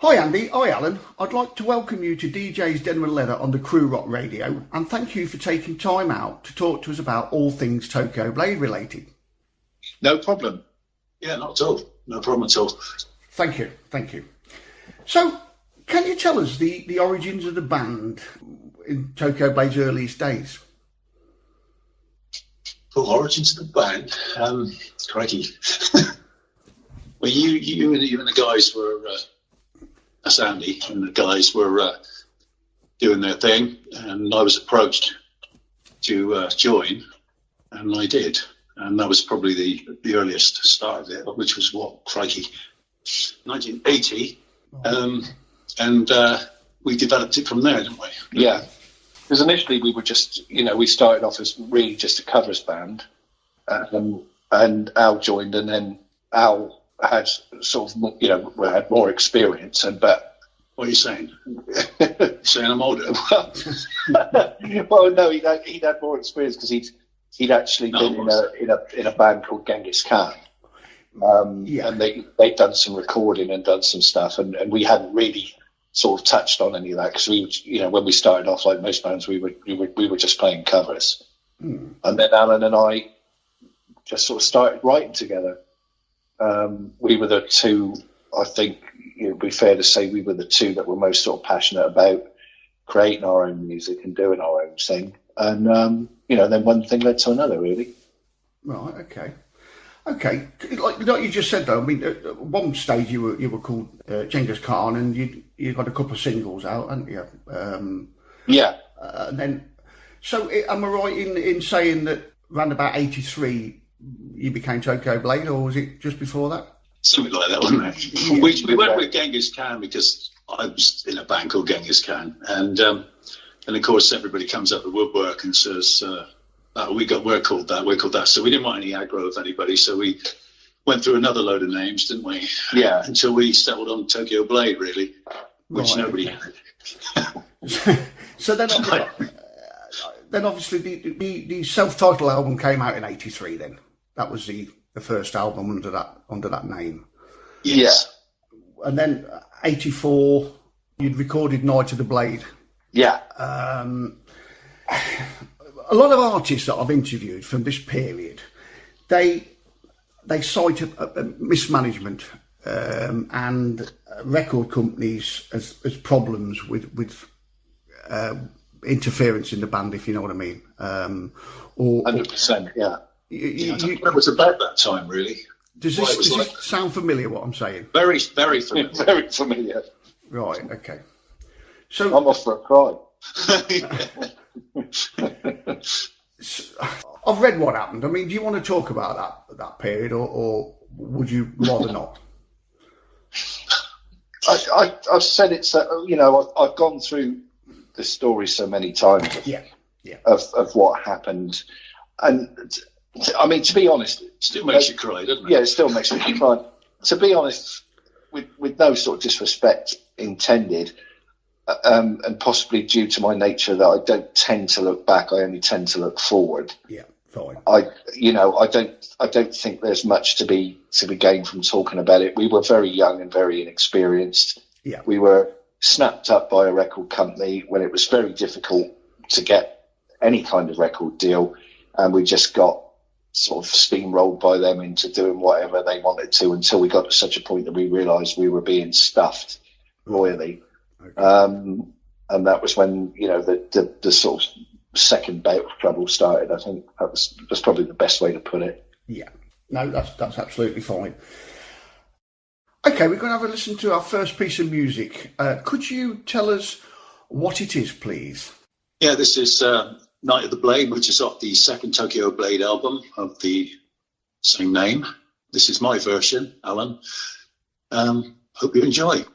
Hi Andy, hi Alan. I'd like to welcome you to DJ's Denim and Leather on the Crew Rock Radio, and thank you for taking time out to talk to us about all things Tokyo Blade related. No problem. Yeah, not at all. No problem at all. Thank you. So, can you tell us the origins of the band in Tokyo Blade's earliest days? The origins of the band? Crikey. Well, you and the guys were... That's Andy, and the guys were doing their thing, and I was approached to join, and I did. And that was probably the earliest start of it, which was, 1980. And we developed it from there, didn't we? Yeah. Because initially we were just, we started off as really just a covers band, and Al joined, and then Al had sort of, had more experience. But what are you saying? Saying I'm older? Well, no, he'd had more experience because he'd actually been in a band called Genghis Khan. And they'd done some recording and done some stuff, and we hadn't really sort of touched on any of that because we, when we started off, like most bands, we were just playing covers. And then Alan and I just sort of started writing together. We were the two, I think it would be fair to say, we were the two that were most sort of passionate about creating our own music and doing our own thing. And, then one thing led to another, really. Right, okay. Like you just said, though, I mean, at one stage you were called Genghis Khan, and you got a couple of singles out, hadn't you? Yeah. And then, so am I right in saying that around about 83 you became Tokyo Blade, or was it just before that? Something like that, wasn't it? Yeah. We went with Genghis Khan because I was in a band called Genghis Khan, and of course everybody comes up the woodwork and says, we're called that. So we didn't want any aggro of anybody, so we went through another load of names, didn't we? Yeah. Until we settled on Tokyo Blade, really, which nobody had. So then obviously the self-titled album came out in 83 then. That was the first album under that name. Yes. Yeah. And then 84 you'd recorded Night of the Blade. Yeah. A lot of artists that I've interviewed from this period, they cite a mismanagement and record companies as problems with interference in the band, if you know what I mean. 100%, yeah. It was about that time, really. Does this sound familiar, what I'm saying? Very, very familiar. Very familiar. Right, okay. So I'm off for a cry. I've read what happened. I mean, do you want to talk about that period, or would you rather not? I've said it's that, I've gone through the story so many times of what happened. And I mean, to be honest, it still makes you cry, doesn't it? Yeah, it still makes me cry. To be honest, with no sort of disrespect intended, and possibly due to my nature that I don't tend to look back, I only tend to look forward. Yeah, fine. I don't think there's much to be gained from talking about it. We were very young and very inexperienced. Yeah. We were snapped up by a record company when it was very difficult to get any kind of record deal, and we just got sort of steamrolled by them into doing whatever they wanted to until we got to such a point that we realised we were being stuffed royally. Okay. And that was when, the sort of second bout of trouble started. I think that's probably the best way to put it. Yeah. No, that's absolutely fine. Okay, we're going to have a listen to our first piece of music. Could you tell us what it is, please? Yeah, this is Night of the Blade, which is off the second Tokyo Blade album of the same name. This is my version, Alan. Hope you enjoy. You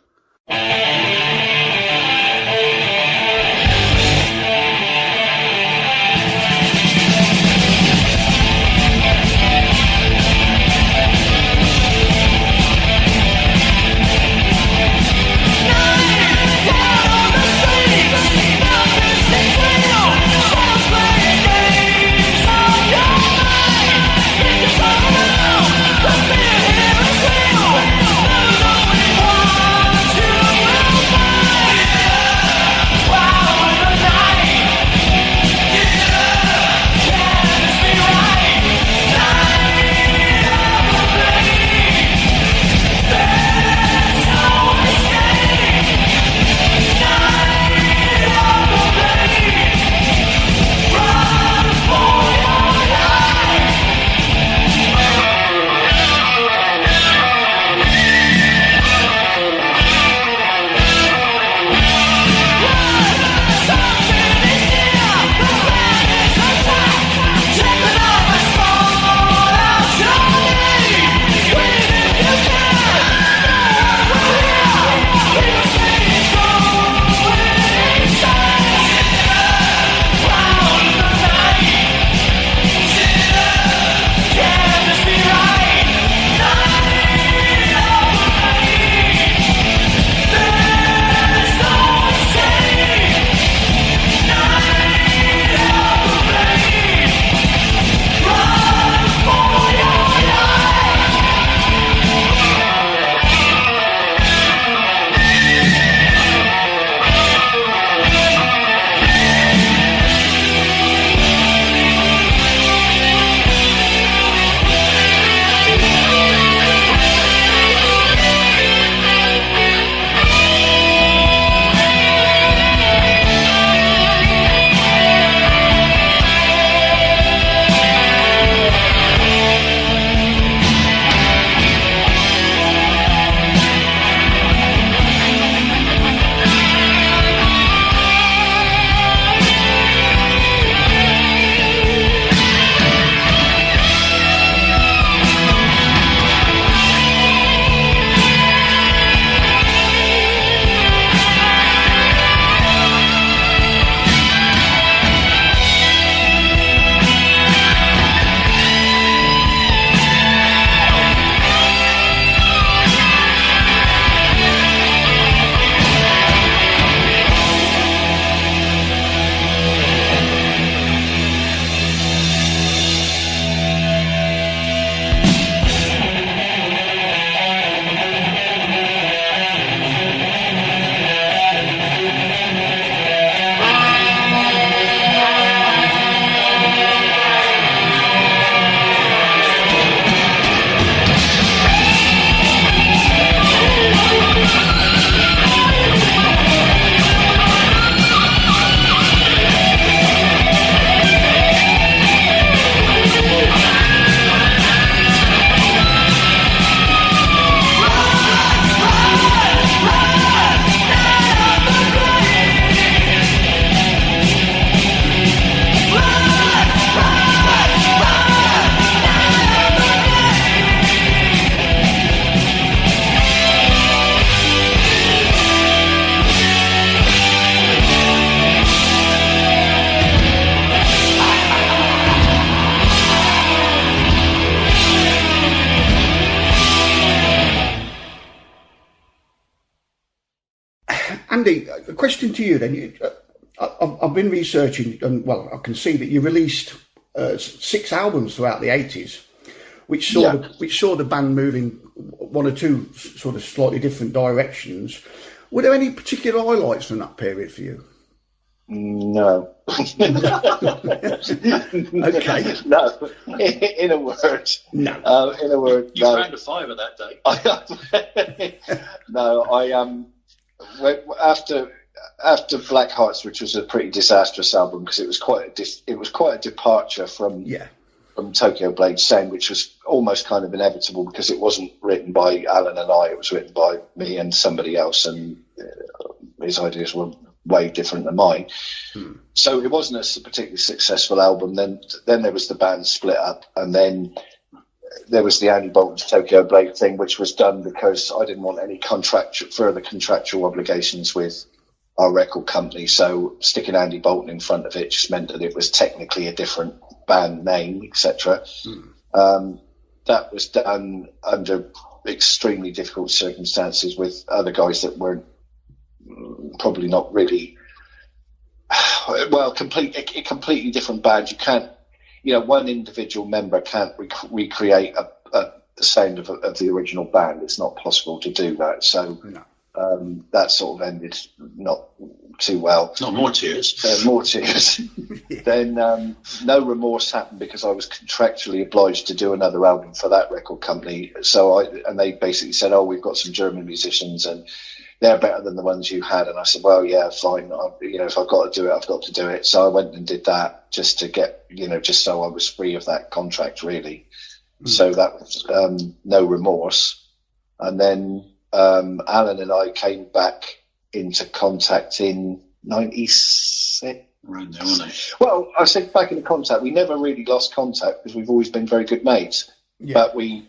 Andy, a question to you then. I've been researching, and well, I can see that you released 6 albums throughout the 80s, which saw the band moving one or two sort of slightly different directions. Were there any particular highlights from that period for you? No. Okay. No. In a word. No. In a word. You found a fiver that day. No. After Black Hearts, which was a pretty disastrous album because it was quite a departure from Tokyo Blade's sound, which was almost kind of inevitable because it wasn't written by Alan and I. It was written by me and somebody else, and his ideas were way different than mine. So it wasn't a particularly successful album. Then there was the band split up, and then there was the Andy Boulton's Tokyo Blade thing, which was done because I didn't want any further contractual obligations with our record company. So sticking Andy Boulton in front of it just meant that it was technically a different band name, etc. That was done under extremely difficult circumstances with other guys that were probably not really well, a completely different band. You can't, one individual member can't recreate the sound of the original band. It's not possible to do that. So that sort of ended not too well. Not more tears. More tears. Then No Remorse happened because I was contractually obliged to do another album for that record company. So they basically said, "Oh, we've got some German musicians and they're better than the ones you had." And I said, "Well, yeah, fine. If I've got to do it, I've got to do it." So I went and did that just to get, just so I was free of that contract, really. So that was No Remorse. And then Alan and I came back into contact in 96. Around there, wasn't it? Well, I said back into contact. We never really lost contact because we've always been very good mates. Yeah. But we'd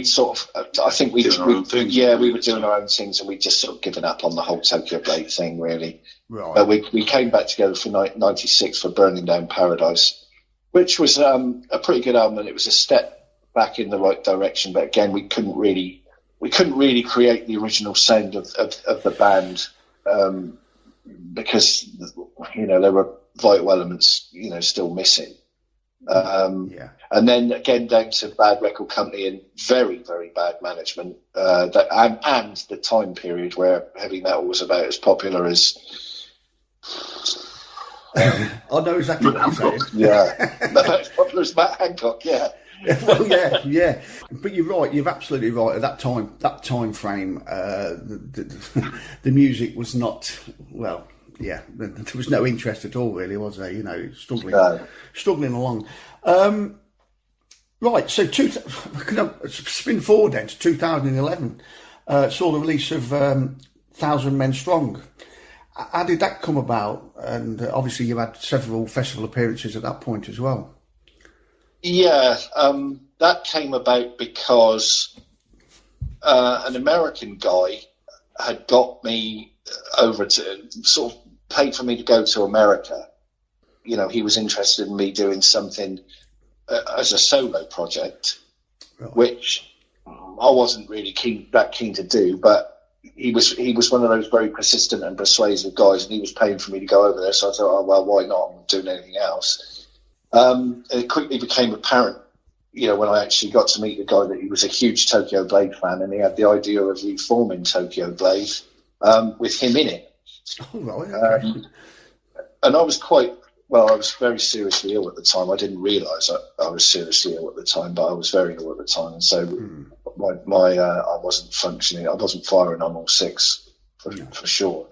sort of, I think we doing our own things. Yeah, we were doing our own things, and we'd just sort of given up on the whole Tokyo Blade thing, really. Right. But we came back together for 96 for Burning Down Paradise, which was a pretty good album, and it was a step back in the right direction. But again, we couldn't really create the original sound of the band because there were vital elements still missing. And then again down to bad record company and very, very bad management, and the time period where heavy metal was about as popular as I know exactly what you're saying. Yeah, about as popular as Matt Hancock. Yeah. Well, yeah, but you're right. You're absolutely right. At that time frame, the music was not well. Yeah, there was no interest at all, really, was there? Struggling along. Right, so spin forward then to 2011. Saw the release of 1,000 Men Strong. How did that come about? And obviously, you had several festival appearances at that point as well. Yeah, that came about because an American guy had got me over to sort of paid for me to go to America. He was interested in me doing something as a solo project, right, which I wasn't really keen to do, but he was one of those very persistent and persuasive guys, and he was paying for me to go over there. So I thought, oh, well, why not? I'm not doing anything else. It quickly became apparent, when I actually got to meet the guy, that he was a huge Tokyo Blade fan, and he had the idea of reforming Tokyo Blade with him in it. Oh, right. Okay. And I was very seriously ill at the time. I didn't realise I was seriously ill at the time, but I was very ill at the time, and so I wasn't functioning. I wasn't firing on all six for sure.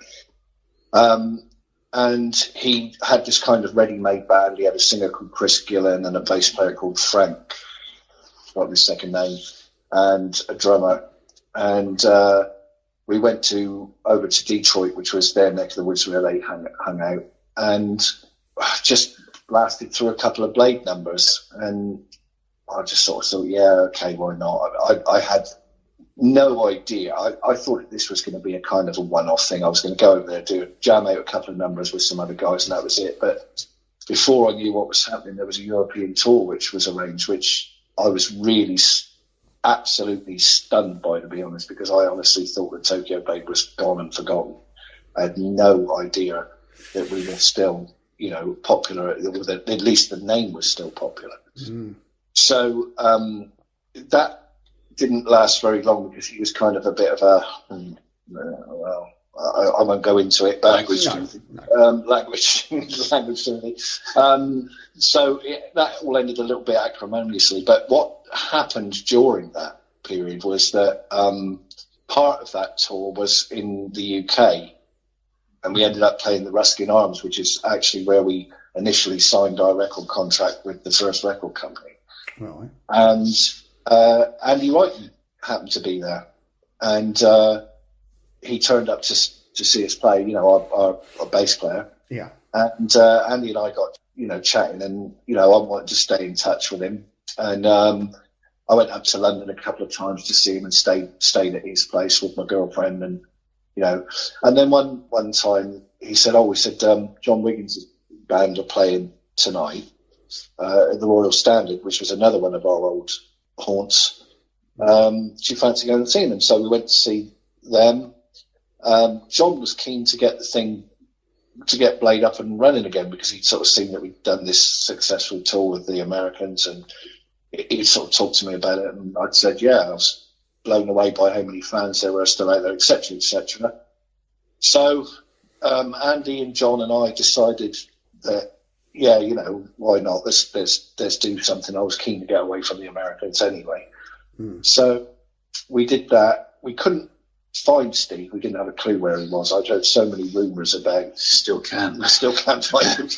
And he had this kind of ready-made band. He had a singer called Chris Gillen and a bass player called Frank, forgot his second name, and a drummer. And we went over to Detroit, which was their neck of the woods where they hung out, and just blasted through a couple of Blade numbers. And I just sort of thought, yeah, okay, why not? I had no idea. I thought this was going to be a kind of a one-off thing. I was going to go over there, jam out a couple of numbers with some other guys, and that was it. But before I knew what was happening, there was a European tour which was arranged, which I was really absolutely stunned by, to be honest, because I honestly thought that Tokyo Blade was gone and forgotten. I had no idea that we were still, popular. At least the name was still popular. Mm. So that didn't last very long because he was kind of a bit of a, I won't go into it, but language, really. So that all ended a little bit acrimoniously. But what happened during that period was that part of that tour was in the UK, and we ended up playing the Ruskin Arms, which is actually where we initially signed our record contract with the first record company. Right. And Andy Whiten happened to be there, and he turned up to see us play. Our bass player. Yeah. And Andy and I got chatting, and I wanted to stay in touch with him, and I went up to London a couple of times to see him and stayed at his place with my girlfriend, and and then one time he said, John Wiggins' band are playing tonight at the Royal Standard, which was another one of our old haunts. Do you fancy going and seeing them? So we went to see them. John was keen to get the thing, to get Blade up and running again, because he'd sort of seen that we'd done this successful tour with the Americans, and he sort of talked to me about it, and I'd said, yeah, I was blown away by how many fans there were still out there, etc., etc. So Andy and John and I decided that, why not? Let's do something. I was keen to get away from the Americans anyway. So we did that. We couldn't find Steve. We didn't have a clue where he was. I'd heard so many rumours about. Still can't find him.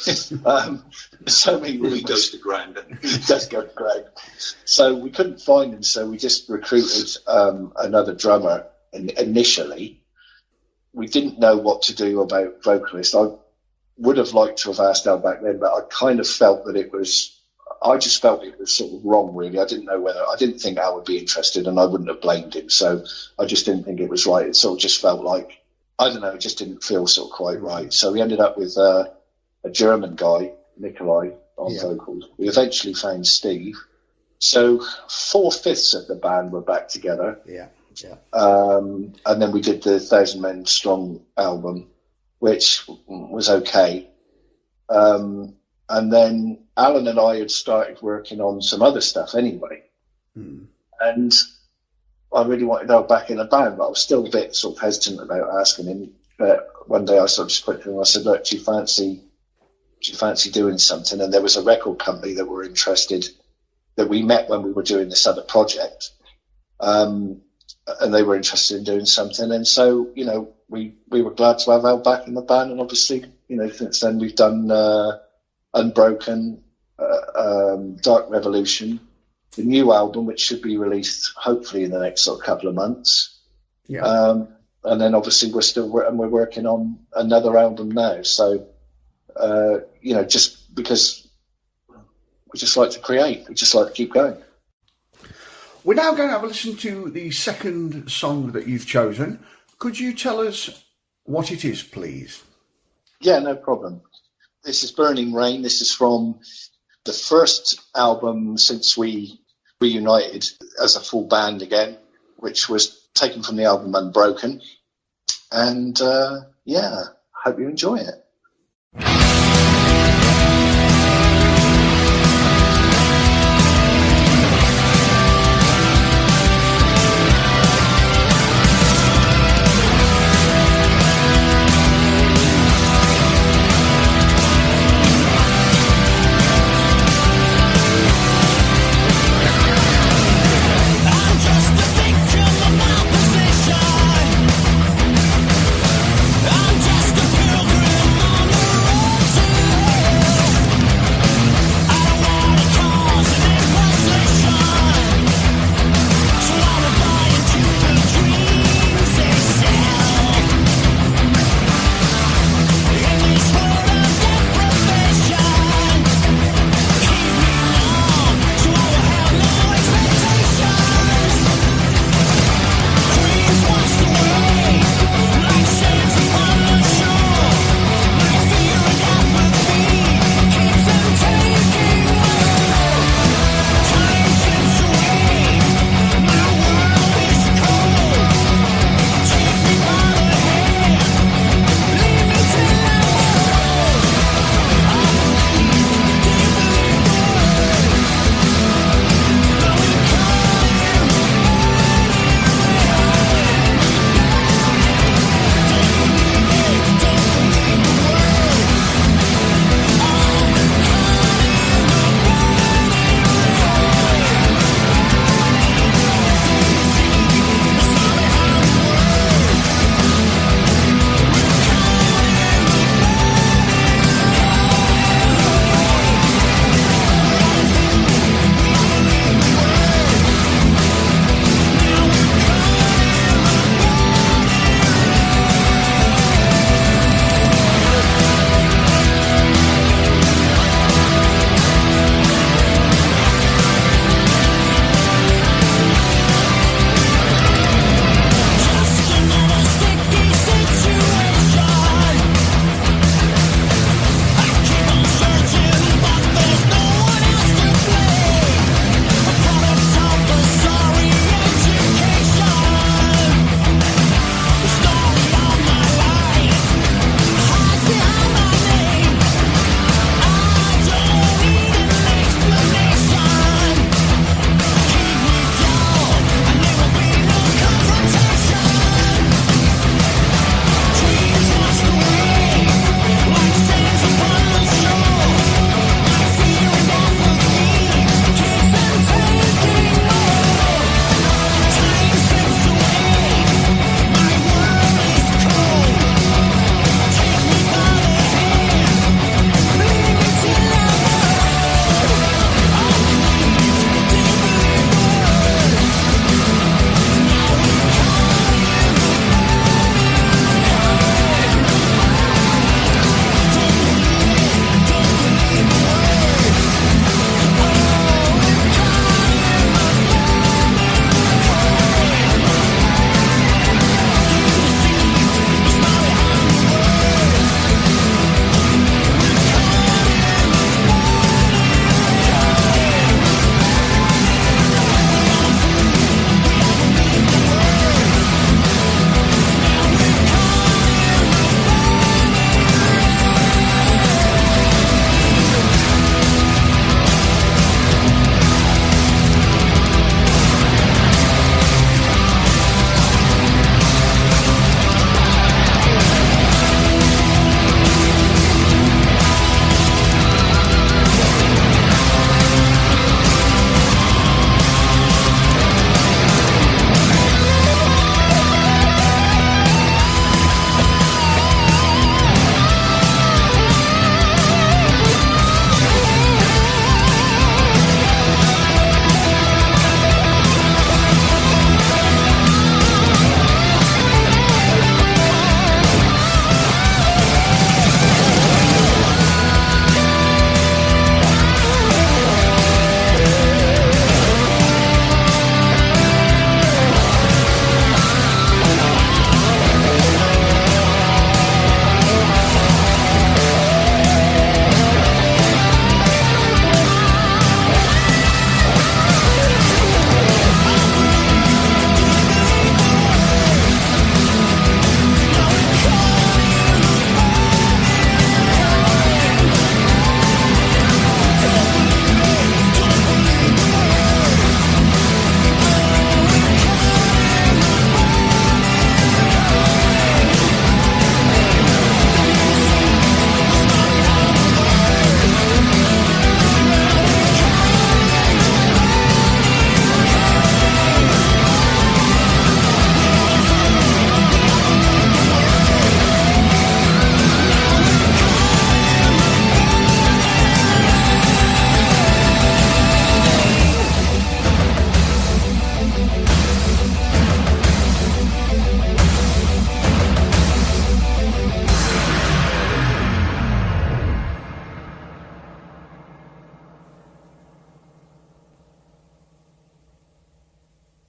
So many rumours. He goes to ground. He does go to ground. So we couldn't find him. So we just recruited another drummer. And initially, we didn't know what to do about vocalist. I would have liked to have asked Al back then, but I kind of felt that I just felt it was sort of wrong, really. I didn't think Al would be interested, and I wouldn't have blamed him. So I just didn't think it was right. It sort of just felt like, I don't know, it just didn't feel sort of quite right. So we ended up with a German guy, Nikolai, on vocals. We eventually found Steve. So 4/5 of the band were back together. Yeah. And then we did the 1,000 Men Strong album, which was okay. And then Alan and I had started working on some other stuff anyway. And I really wanted to go back in the band, but I was still a bit sort of hesitant about asking him. But one day I sort of just put to him, I said, look, do you fancy doing something? And there was a record company that were interested, that we met when we were doing this other project. And they were interested in doing something. And so, we were glad to have Al back in the band. And obviously, since then we've done Unbroken, Dark Revolution, the new album, which should be released hopefully in the next sort of couple of months. Yeah. And then obviously we're working on another album now. So, just because we just like to create, we just like to keep going. We're now going to have a listen to the second song that you've chosen. Could you tell us what it is, please? Yeah, no problem. This is Burning Rain. This is from the first album since we reunited as a full band again, which was taken from the album Unbroken. And hope you enjoy it. I'm just a pilgrim.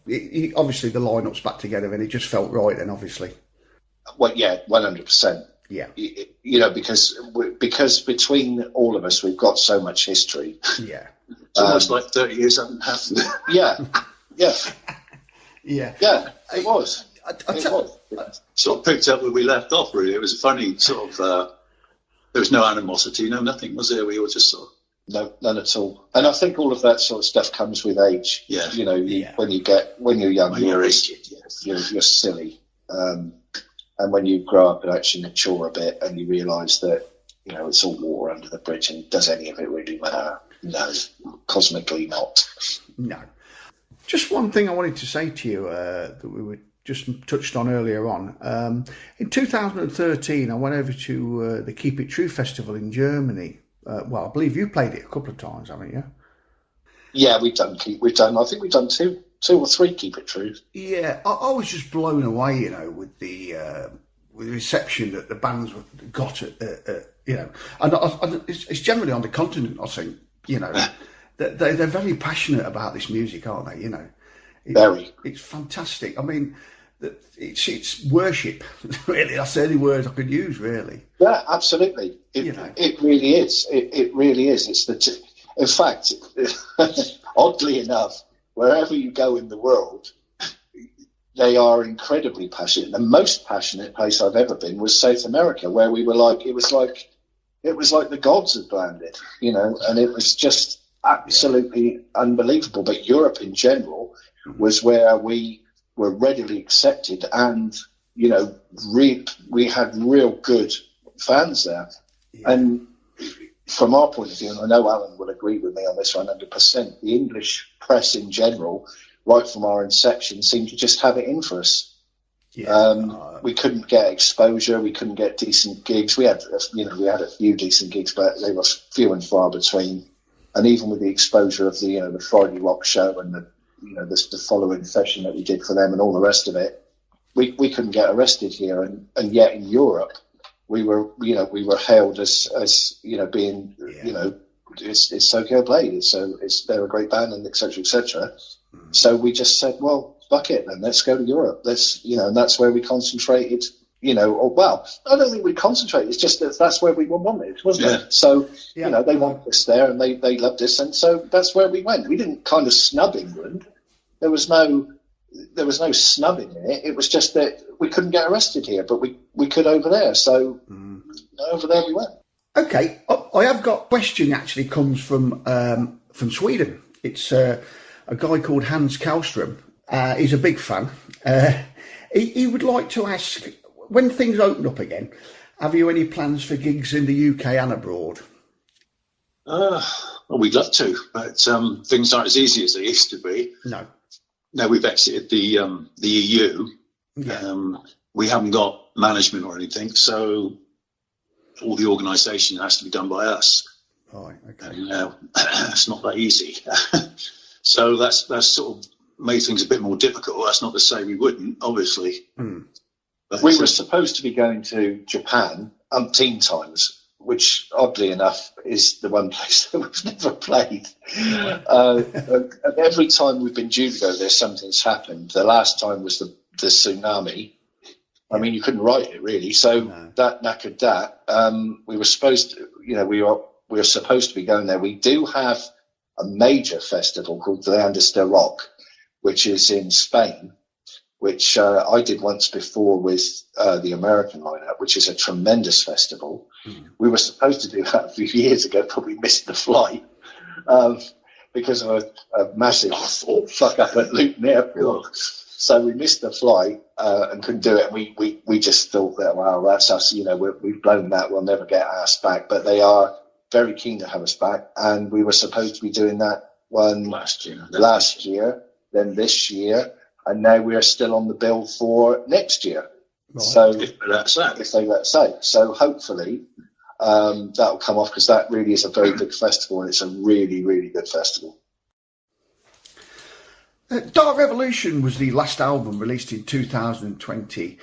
obviously the lineup's back together, and it just felt right then, obviously. Well, yeah, 100%. Yeah. You know, because between all of us, we've got so much history. Yeah. It's almost like 30 years haven't happened. Yeah. Yeah. Yeah. Yeah, it was. Sort of picked up where we left off, really. It was a funny sort of, there was no animosity, no nothing, was there? We all just sort of... No, none at all. And I think all of that sort of stuff comes with age. Yeah. You know, when you're young, when you're a kid, yes. You're silly. And when you grow up and actually mature a bit and you realise that, you know, it's all water under the bridge, and does any of it really matter? No, cosmically not. No. Just one thing I wanted to say to you that we were just touched on earlier on. In 2013, I went over to the Keep It True festival in Germany. Well, I believe you played it a couple of times, haven't you? Yeah, I think we've done two or three Keep It True. Yeah, I was just blown away, you know, with the reception that the bands got at you know, and it's generally on the continent, I think, you know, they're very passionate about this music, aren't they? You know, it's fantastic. I mean, it's worship, really. That's the only word I could use, really. Yeah, absolutely. It really is. It really is. In fact, oddly enough, wherever you go in the world, they are incredibly passionate. The most passionate place I've ever been was South America, where we were like, it was like the gods had planned it, you know, and it was just absolutely unbelievable. But Europe in general was where we were readily accepted, and, you know, we had real good fans there. Yeah. And from our point of view, and I know Alan will agree with me on this 100%, the English press in general, right from our inception, seemed to just have it in for us. Yeah. We couldn't get exposure. We couldn't get decent gigs. We had a few decent gigs, but they were few and far between. And even with the exposure of the Friday Rock show and the following session that we did for them and all the rest of it, we couldn't get arrested here. And yet in Europe, we were hailed as being it's Tokyo Blade. They're a great band, and etc. etc. So we just said, well, fuck it, then let's go to Europe. And that's where we concentrated. Well, I don't think we concentrated. It's just that's where we were wanted, wasn't it? So they wanted us there, and they loved us, and so that's where we went. We didn't kind of snub England. There was no snubbing in it. It was just that we couldn't get arrested here, but we could over there. So over there we went. Okay, I have got a question. Actually, comes from Sweden. It's a guy called Hans Kallström. He's a big fan. He would like to ask, when things open up again, have you any plans for gigs in the UK and abroad? Well, we'd love to, but things aren't as easy as they used to be. No. Now we've exited the EU. Yeah. We haven't got management or anything, so all the organisation has to be done by us. Right. Okay. And it's not that easy. So that's sort of made things a bit more difficult. That's not to say we wouldn't, obviously. But we were supposed to be going to Japan umpteen times, which oddly enough is the one place that we've never played. And every time we've been due to go there, something's happened. The last time was the tsunami. I mean, you couldn't write it really. So that knackered that. We were supposed to, we were supposed to be going there. We do have a major festival called the Andes del Rock, which is in Spain, which I did once before with the American lineup, which is a tremendous festival. We were supposed to do that a few years ago, but we missed the flight because of a massive fuck up at Luton Airport. So we missed the flight and couldn't do it. And we just thought that, wow, that's us. We've blown that. We'll never get asked back. But they are very keen to have us back. And we were supposed to be doing that one last year, then this year. And now we are still on the bill for next year. Right. So if they let us out. So hopefully that'll come off, because that really is a very big festival, and it's a really, really good festival. Dark Revolution was the last album released in 2020.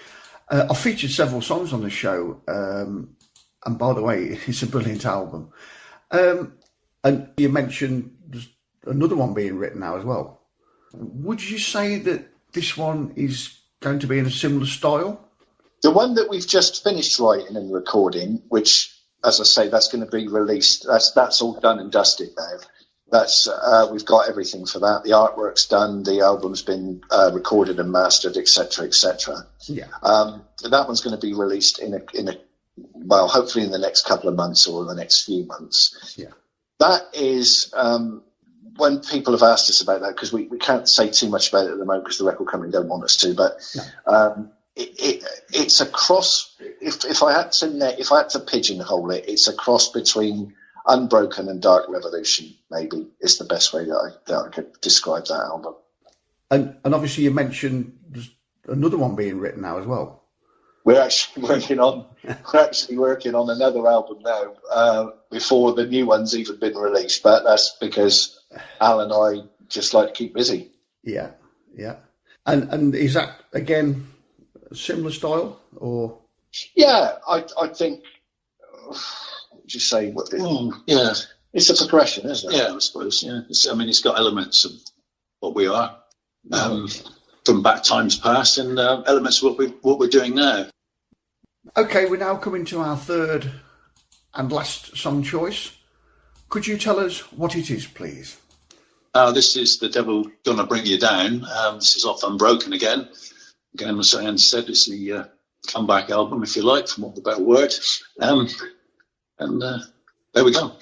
I featured several songs on the show, and by the way, it's a brilliant album. And you mentioned there's another one being written now as well. Would you say that this one is going to be in a similar style? The one that we've just finished writing and recording, which, as I say, that's going to be released. That's all done and dusted now. That's we've got everything for that. The artwork's done. The album's been recorded and mastered, etc., etc. Yeah. That one's going to be released in a well, hopefully in the next couple of months or the next few months. Yeah. That is when people have asked us about that, because we can't say too much about it at the moment because the record company don't want us to. But no. It's a cross. If I had to pigeonhole it, it's a cross between Unbroken and Dark Revolution. Maybe is the best way that I could describe that album. And obviously, you mentioned there's another one being written now as well. We're actually working on another album now before the new one's even been released. But that's because Al and I just like to keep busy. Yeah. And is that again similar style or? Yeah, I think. What would you say? Yeah, it's a progression, isn't it? Yeah, I suppose. Yeah, it's got elements of what we are from back times past, and elements of what we're doing now. Okay, we're now coming to our third and last song choice. Could you tell us what it is, please? This is The Devil Gonna Bring You Down. This is off Unbroken again. Again, as Ian said, it's the comeback album, if you like, from what the better word. And there we go.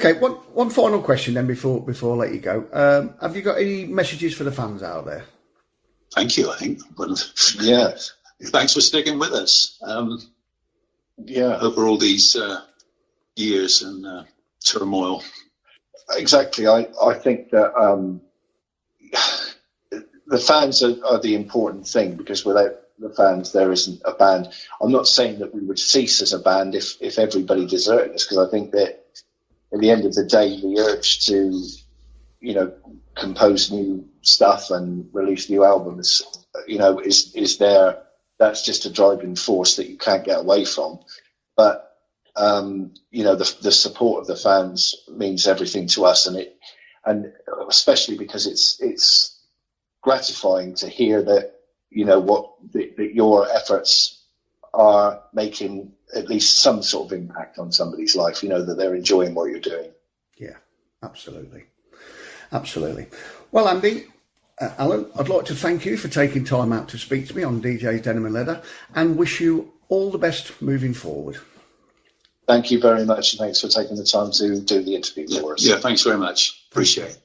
Okay, one final question then before I let you go. Have you got any messages for the fans out there? Thank you, I think. Yeah. Thanks for sticking with us. Over all these years and turmoil. Exactly. I think that the fans are the important thing, because without the fans, there isn't a band. I'm not saying that we would cease as a band if everybody deserted us, because I think that at the end of the day, the urge to, compose new stuff and release new albums, is there. That's just a driving force that you can't get away from. But, the support of the fans means everything to us, and especially because it's gratifying to hear that, that your efforts are making at least some sort of impact on somebody's life, that they're enjoying what you're doing. Yeah, absolutely. Well, Andy, Alan, I'd like to thank you for taking time out to speak to me on DJ's Denim and Leather, and wish you all the best moving forward. Thank you very much, and thanks for taking the time to do the interview for us. Yeah, thanks very much. Appreciate it.